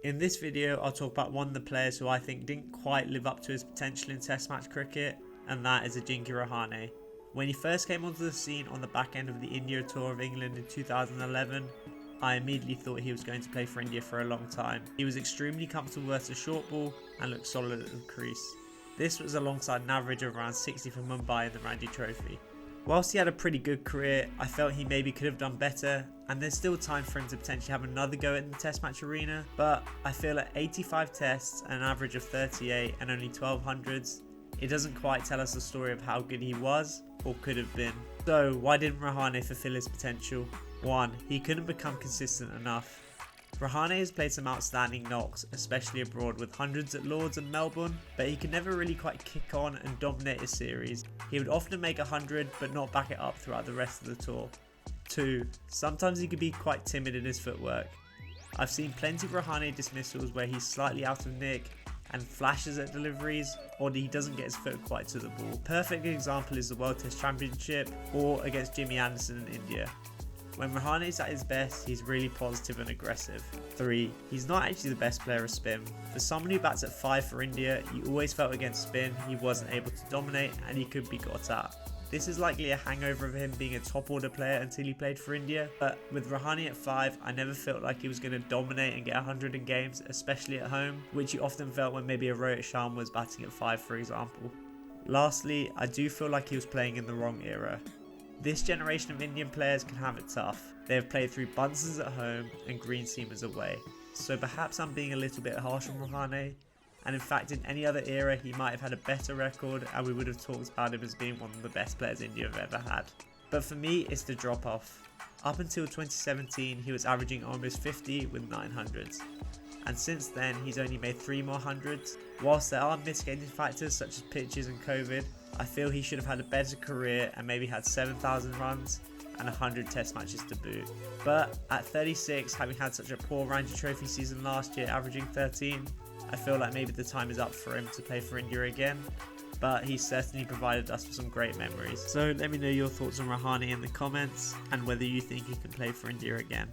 In this video, I'll talk about one of the players who I think didn't quite live up to his potential in Test match cricket, and that is Ajinkya Rahane. When he first came onto the scene on the back end of the India tour of England in 2011, I immediately thought he was going to play for India for a long time. He was extremely comfortable versus short ball and looked solid at the crease. This was alongside an average of around 60 for Mumbai in the Ranji Trophy. Whilst he had a pretty good career, I felt he maybe could have done better, and there's still time for him to potentially have another go in the Test match arena, but I feel at 85 tests and an average of 38 and only 12 hundreds, it doesn't quite tell us the story of how good he was or could have been. So why didn't Rahane fulfill his potential? 1. He couldn't become consistent enough. Rahane has played some outstanding knocks, especially abroad with hundreds at Lords and Melbourne, but he could never really quite kick on and dominate his series. He would often make 100 but not back it up throughout the rest of the tour. 2. Sometimes he could be quite timid in his footwork. I've seen plenty of Rahane dismissals where he's slightly out of nick and flashes at deliveries, or he doesn't get his foot quite to the ball. Perfect example is the World Test Championship or against Jimmy Anderson in India. When Rahane is at his best, he's really positive and aggressive. 3. He's not actually the best player of spin. For someone who bats at 5 for India, you always felt against spin he wasn't able to dominate and he could be got at. This is likely a hangover of him being a top order player until he played for India, but with Rahane at 5, I never felt like he was going to dominate and get 100 in games, especially at home, which you often felt when maybe a Rohit Sharma was batting at 5 for example. Lastly, I do feel like he was playing in the wrong era. This generation of Indian players can have it tough. They have played through Bunces at home and green seamers away. So perhaps I'm being a little bit harsh on Rahane, and in fact in any other era he might have had a better record and we would have talked about him as being one of the best players India have ever had. But for me it's the drop off. Up until 2017 he was averaging almost 50 with 900s. And since then he's only made 3 more hundreds. Whilst there are mitigating factors such as pitches and COVID, I feel he should have had a better career and maybe had 7,000 runs and 100 test matches to boot. But at 36, having had such a poor Ranji Trophy season last year averaging 13, I feel like maybe the time is up for him to play for India again. But he certainly provided us with some great memories. So let me know your thoughts on Rahane in the comments and whether you think he can play for India again.